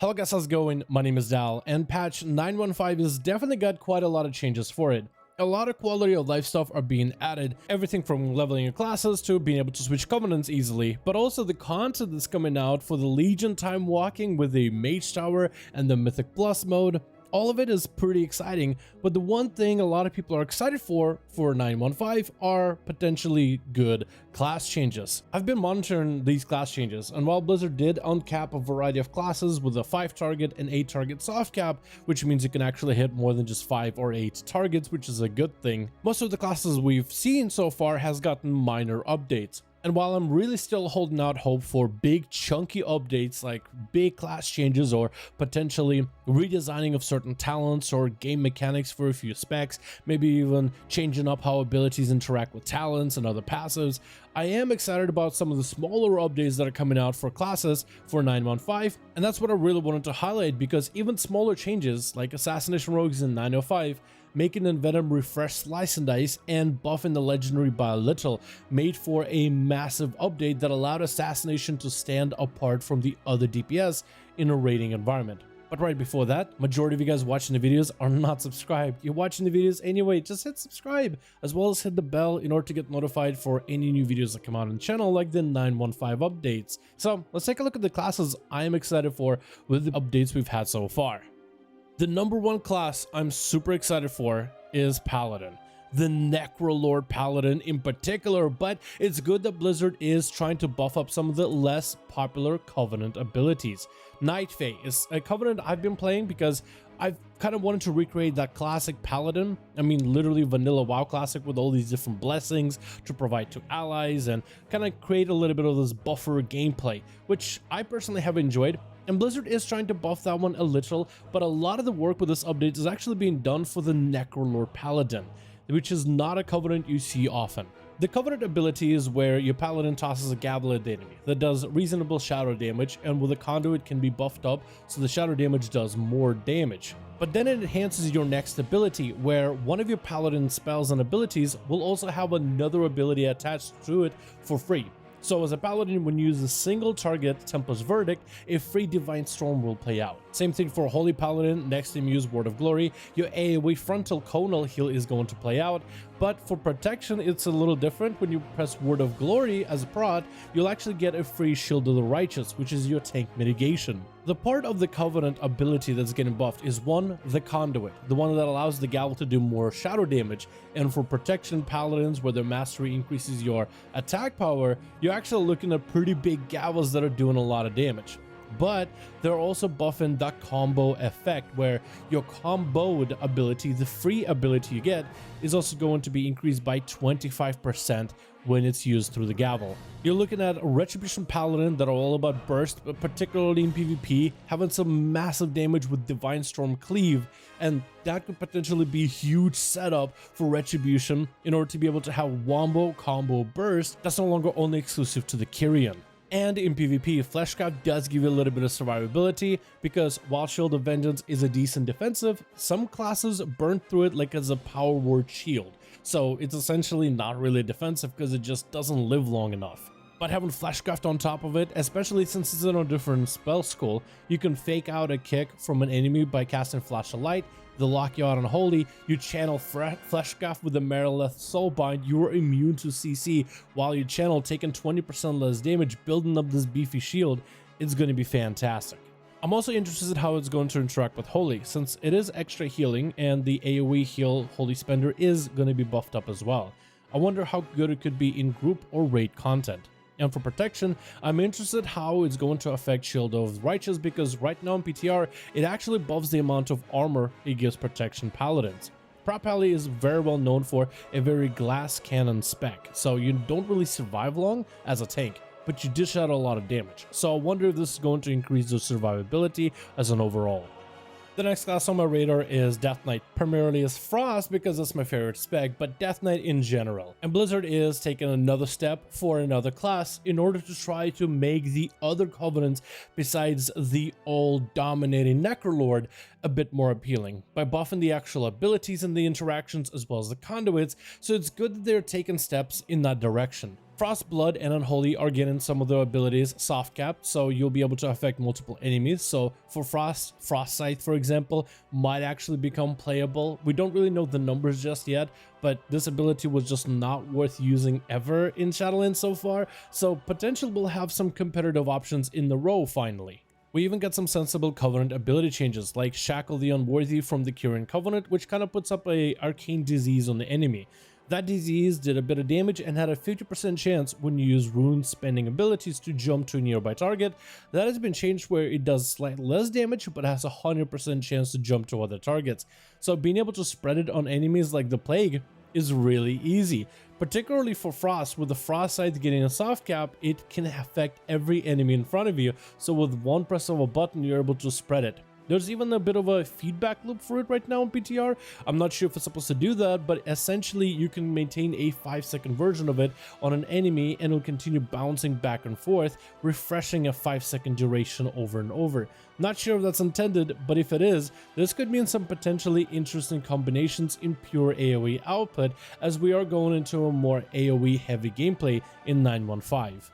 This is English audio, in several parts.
Hello guys, how's it going? My name is Dal, and patch 9.1.5 has definitely got quite a lot of changes for it. A lot of quality of life stuff are being added, everything from leveling your classes to being able to switch covenants easily, but also the content that's coming out for the Legion time walking with the Mage Tower and the Mythic Plus mode. All of it is pretty exciting, but the one thing a lot of people are excited for 9.1.5 are potentially good class changes. I've been monitoring these class changes, and while Blizzard did uncap a variety of classes with a 5 target and 8 target soft cap, which means you can actually hit more than just 5 or 8 targets, which is a good thing, most of the classes we've seen so far has gotten minor updates. And while I'm really still holding out hope for big chunky updates like big class changes or potentially redesigning of certain talents or game mechanics for a few specs, maybe even changing up how abilities interact with talents and other passives, I am excited about some of the smaller updates that are coming out for classes for 9.1.5, and that's what I really wanted to highlight, because even smaller changes like Assassination Rogues in 9.05, making Envenom refresh Slice and Dice and buffing the legendary by a little made for a massive update that allowed Assassination to stand apart from the other DPS in a raiding environment. But right before that, majority of you guys watching the videos are not subscribed. You're watching the videos anyway, just hit subscribe, as well as hit the bell in order to get notified for any new videos that come out on the channel, like the 9.1.5 updates. So let's take a look at the classes I am excited for with the updates we've had so far. The number one class I'm super excited for is Paladin. The Necrolord Paladin in particular, but it's good that Blizzard is trying to buff up some of the less popular Covenant abilities. Night Fae is a Covenant I've been playing because I've kind of wanted to recreate that classic Paladin. I mean, literally vanilla WoW classic with all these different blessings to provide to allies and kind of create a little bit of this buffer gameplay, which I personally have enjoyed. And Blizzard is trying to buff that one a little, but a lot of the work with this update is actually being done for the Necrolord Paladin, which is not a Covenant you see often. The Covenant ability is where your Paladin tosses a gavel at the enemy that does reasonable shadow damage, and with a conduit can be buffed up so the shadow damage does more damage. But then it enhances your next ability, where one of your Paladin spells and abilities will also have another ability attached to it for free. So as a Paladin, when you use a single target Templar's Verdict, a free Divine Storm will play out. Same thing for Holy Paladin. Next time you use Word of Glory, your AoE frontal conal heal is going to play out, but for protection it's a little different. When you press Word of Glory as a prod, you'll actually get a free Shield of the Righteous, which is your tank mitigation. The part of the Covenant ability that's getting buffed is one, the Conduit, the one that allows the gavel to do more shadow damage, and for protection Paladins where their mastery increases your attack power, you're actually looking at pretty big gavels that are doing a lot of damage. But they're also buffing that combo effect, where your comboed ability, the free ability you get, is also going to be increased by 25% when it's used through the gavel. You're looking at Retribution Paladin that are all about burst, but particularly in PvP, having some massive damage with Divine Storm Cleave, and that could potentially be a huge setup for Retribution in order to be able to have Wombo Combo Burst that's no longer only exclusive to the Kyrian. And in PvP, Fleshcraft does give you a little bit of survivability, because while Shield of Vengeance is a decent defensive, some classes burn through it like as a power word shield. So it's essentially not really defensive because it just doesn't live long enough. But having Fleshcraft on top of it, especially since it's in a different spell school, you can fake out a kick from an enemy by casting Flash of Light. They'll lock you out on Holy, you channel Fleshcraft with the Marileth Soulbind, you're immune to CC, while you channel taking 20% less damage, building up this beefy shield. It's going to be fantastic. I'm also interested in how it's going to interact with Holy, since it is extra healing and the AoE heal Holy Spender is going to be buffed up as well. I wonder how good it could be in group or raid content. And for protection, I'm interested how it's going to affect Shield of Righteous, because right now in PTR, it actually buffs the amount of armor it gives protection Paladins. Prot Pally is very well known for a very glass cannon spec, so you don't really survive long as a tank, but you dish out a lot of damage. So I wonder if this is going to increase the survivability as an overall. The next class on my radar is Death Knight, primarily as Frost because that's my favorite spec, but Death Knight in general. And Blizzard is taking another step for another class in order to try to make the other Covenants besides the all-dominating Necrolord a bit more appealing by buffing the actual abilities and the interactions as well as the conduits, so it's good that they're taking steps in that direction. Frost, Blood, and Unholy are getting some of their abilities soft capped, so you'll be able to affect multiple enemies. So for Frost, Frost Scythe, for example, might actually become playable. We don't really know the numbers just yet, but this ability was just not worth using ever in Shadowlands so far, so potentially we'll have some competitive options in the row finally. We even get some sensible Covenant ability changes, like Shackle the Unworthy from the Curing Covenant, which kind of puts up a arcane disease on the enemy. That disease did a bit of damage and had a 50% chance when you use rune spending abilities to jump to a nearby target. That has been changed where it does slightly less damage but has a 100% chance to jump to other targets. So being able to spread it on enemies like the Plague is really easy. Particularly for Frost, with the Frost Scythe getting a soft cap, it can affect every enemy in front of you. So with one press of a button, you're able to spread it. There's even a bit of a feedback loop for it right now on PTR. I'm not sure if it's supposed to do that, but essentially you can maintain a 5-second version of it on an enemy and it'll continue bouncing back and forth, refreshing a 5-second duration over and over. Not sure if that's intended, but if it is, this could mean some potentially interesting combinations in pure AoE output, as we are going into a more AoE heavy gameplay in 9.1.5.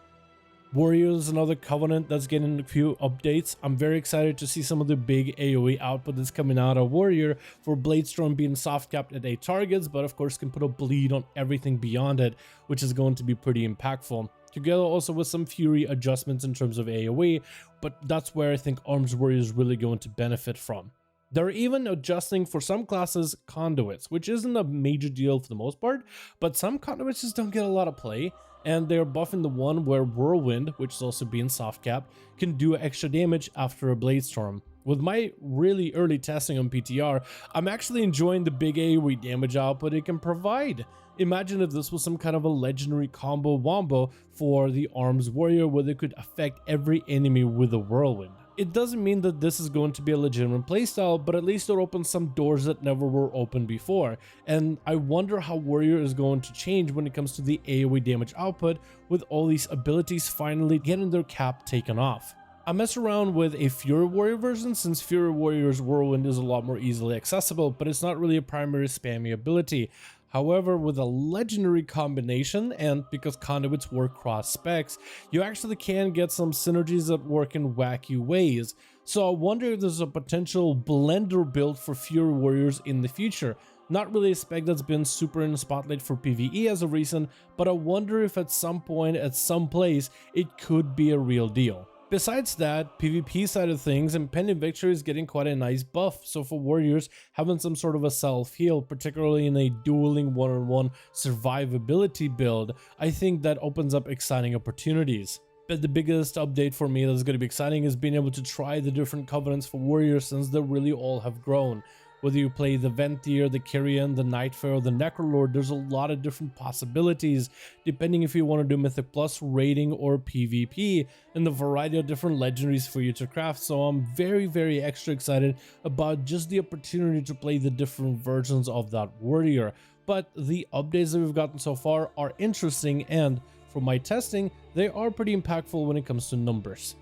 Warrior is another Covenant that's getting a few updates. I'm very excited to see some of the big AoE output that's coming out of Warrior, for Bladestorm being soft capped at 8 targets, but of course can put a bleed on everything beyond it, which is going to be pretty impactful. Together also with some Fury adjustments in terms of AoE, but that's where I think Arms Warrior is really going to benefit from. They're even adjusting for some classes conduits, which isn't a major deal for the most part, but some conduits just don't get a lot of play. And they're buffing the one where Whirlwind, which is also being soft capped, can do extra damage after a Bladestorm. With my really early testing on PTR, I'm actually enjoying the big AoE damage output it can provide. Imagine if this was some kind of a legendary combo wombo for the Arms Warrior where they could affect every enemy with a Whirlwind. It doesn't mean that this is going to be a legitimate playstyle, but at least it opens some doors that never were open before. And I wonder how Warrior is going to change when it comes to the AoE damage output, with all these abilities finally getting their cap taken off. I messed around with a Fury Warrior version, since Fury Warrior's Whirlwind is a lot more easily accessible, but it's not really a primary spammy ability. However, with a legendary combination, and because conduits work cross specs, you actually can get some synergies that work in wacky ways. So I wonder if there's a potential blender build for Fury Warriors in the future. Not really a spec that's been super in the spotlight for PvE as of recent, but I wonder if at some point, at some place, it could be a real deal. Besides that, PvP side of things, Impending Victory is getting quite a nice buff, so for Warriors, having some sort of a self-heal, particularly in a dueling one-on-one survivability build, I think that opens up exciting opportunities. But the biggest update for me that's going to be exciting is being able to try the different Covenants for Warriors, since they really all have grown. Whether you play the Venthyr, the Kyrian, the Nightfare, or the Necrolord, there's a lot of different possibilities, depending if you want to do Mythic Plus, raiding, or PvP, and the variety of different legendaries for you to craft. So I'm very extra excited about just the opportunity to play the different versions of that Warrior. But the updates that we've gotten so far are interesting, and from my testing, they are pretty impactful when it comes to numbers.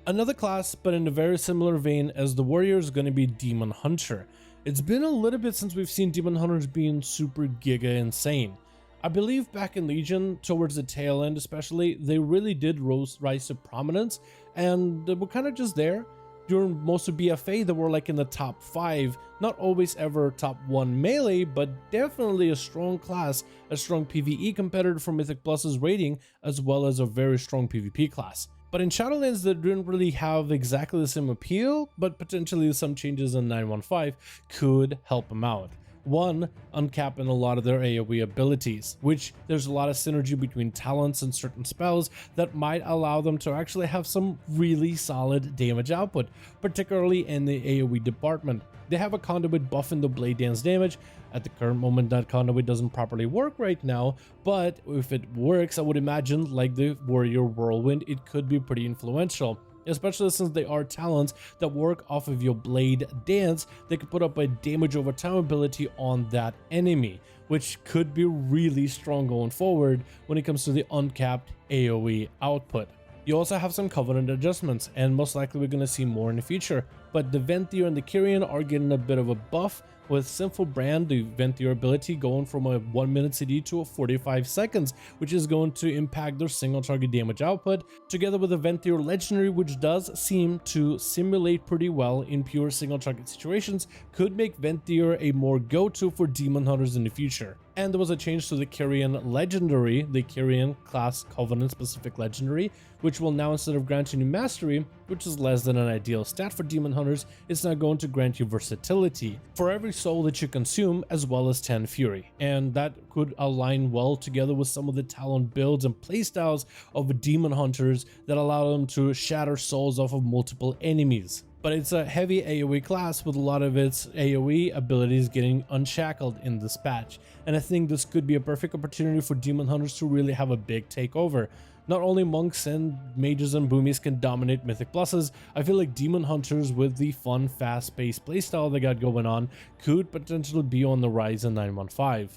Another class, but in a very similar vein as the Warrior, is going to be Demon Hunter. It's been a little bit since we've seen Demon Hunters being super giga insane. I believe back in Legion, towards the tail end especially, they really did rise to prominence, and they were kind of just there. During most of BFA, they were like in the top 5, not always ever top 1 melee, but definitely a strong class, a strong PvE competitor for Mythic Plus's rating, as well as a very strong PvP class. But in Shadowlands, they didn't really have exactly the same appeal, but potentially some changes in 9.1.5 could help them out. One, uncapping a lot of their AoE abilities, which there's a lot of synergy between talents and certain spells that might allow them to actually have some really solid damage output, particularly in the AoE department. They have a conduit buffing the blade dance damage. At the current moment, that conduit doesn't properly work right now, but if it works, I would imagine, like the Warrior Whirlwind, it could be pretty influential. Especially since they are talents that work off of your blade dance, they could put up a damage over time ability on that enemy, which could be really strong going forward when it comes to the uncapped AoE output. You also have some Covenant adjustments, and most likely we're going to see more in the future, but the Venthyr and the Kyrian are getting a bit of a buff with Sinful Brand, the event durability going from a 1-minute CD to a 45 seconds, which is going to impact their single target damage output, together with Event Dur Legendary, which does seem to simulate pretty well in pure single target situations, could make Vent Dur a more go-to for demon hunters in the future. And there was a change to the Kyrian Legendary, the Kyrian class Covenant specific Legendary, which will now, instead of granting you Mastery, which is less than an ideal stat for demon hunters, it's now going to grant you Versatility for every soul that you consume, as well as 10 Fury. And that could align well together with some of the Talon builds and playstyles of demon hunters that allow them to shatter souls off of multiple enemies. But it's a heavy AoE class with a lot of its AoE abilities getting unshackled in this patch, and I think this could be a perfect opportunity for demon hunters to really have a big takeover. Not only monks and mages and boomies can dominate mythic pluses, I feel like demon hunters with the fun, fast-paced playstyle they got going on could potentially be on the rise in 9.1.5.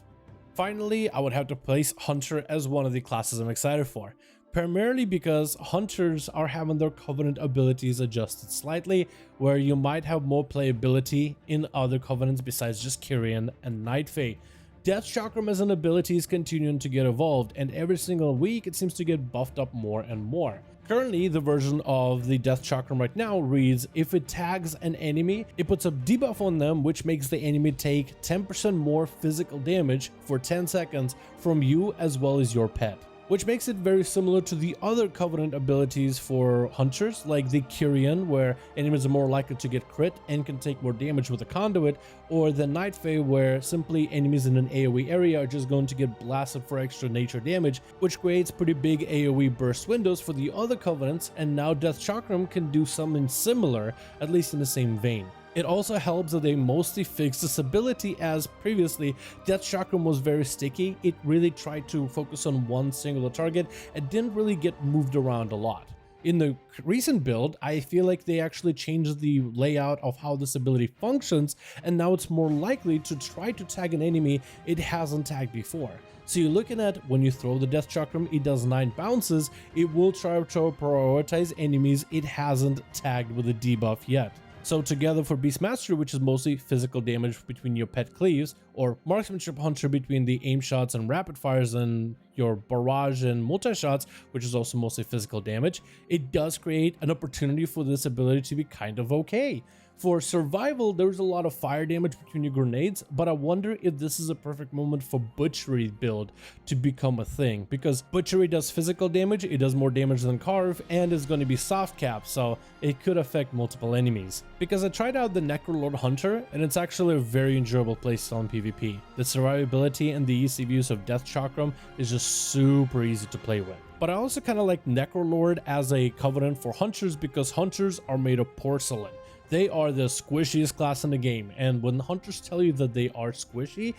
Finally, I would have to place Hunter as one of the classes I'm excited for. Primarily because hunters are having their covenant abilities adjusted slightly, where you might have more playability in other covenants besides just Kyrian and Night Fae. Death Chakram as an ability is continuing to get evolved, and every single week it seems to get buffed up more and more. Currently, the version of the Death Chakram right now reads, if it tags an enemy, it puts a debuff on them, which makes the enemy take 10% more physical damage for 10 seconds from you as well as your pet, which makes it very similar to the other Covenant abilities for hunters, like the Kyrian, where enemies are more likely to get crit and can take more damage with a conduit, or the Night Fae, where simply enemies in an AoE area are just going to get blasted for extra nature damage, which creates pretty big AoE burst windows for the other Covenants, and now Death Chakram can do something similar, at least in the same vein. It also helps that they mostly fixed this ability, as previously Death Chakram was very sticky. It really tried to focus on one singular target and didn't really get moved around a lot. In the recent build, I feel like they actually changed the layout of how this ability functions, and now it's more likely to try to tag an enemy it hasn't tagged before. So you're looking at, when you throw the Death Chakram, it does 9 bounces, it will try to prioritize enemies it hasn't tagged with a debuff yet. So together for Beast Mastery, which is mostly physical damage between your pet cleaves, or Marksmanship Hunter between the aim shots and rapid fires, and your barrage and multi-shots, which is also mostly physical damage, it does create an opportunity for this ability to be kind of okay. For survival, there's a lot of fire damage between your grenades, but I wonder if this is a perfect moment for Butchery build to become a thing, because Butchery does physical damage, it does more damage than Carve, and is going to be soft cap, so it could affect multiple enemies. Because I tried out the Necrolord Hunter, and it's actually a very enjoyable playstyle in PvP. The survivability and the easy use of Death Chakram is just super easy to play with. But I also kind of like Necrolord as a covenant for hunters, because hunters are made of porcelain. They are the squishiest class in the game, and when hunters tell you that they are squishy,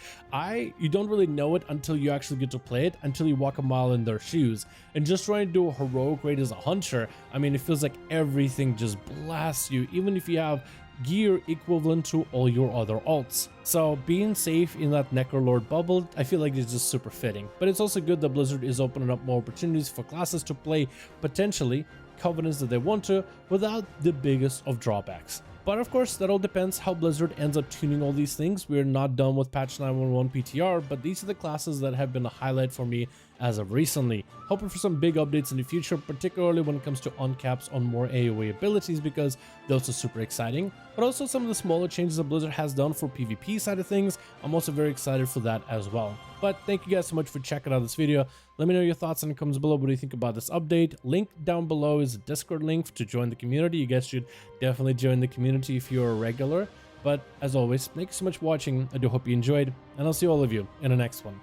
you don't really know it until you actually get to play it, until you walk a mile in their shoes. And just trying to do a heroic raid as a hunter, I mean, it feels like everything just blasts you, even if you have gear equivalent to all your other alts. So being safe in that Necrolord bubble, I feel like it's just super fitting. But it's also good that Blizzard is opening up more opportunities for classes to play potentially covenants that they want to without the biggest of drawbacks. But of course, that all depends how Blizzard ends up tuning all these things. We're not done with patch 9.1 PTR, but these are the classes that have been a highlight for me as of recently. Hoping for some big updates in the future, particularly when it comes to uncaps on more AoE abilities, because those are super exciting. But also some of the smaller changes that Blizzard has done for PvP side of things, I'm also very excited for that as well. But thank you guys so much for checking out this video. Let me know your thoughts in the comments below. What do you think about this update? Link down below is a Discord link to join the community. You guys should definitely join the community if you're a regular. But as always, thank you so much for watching. I do hope you enjoyed, and I'll see all of you in the next one.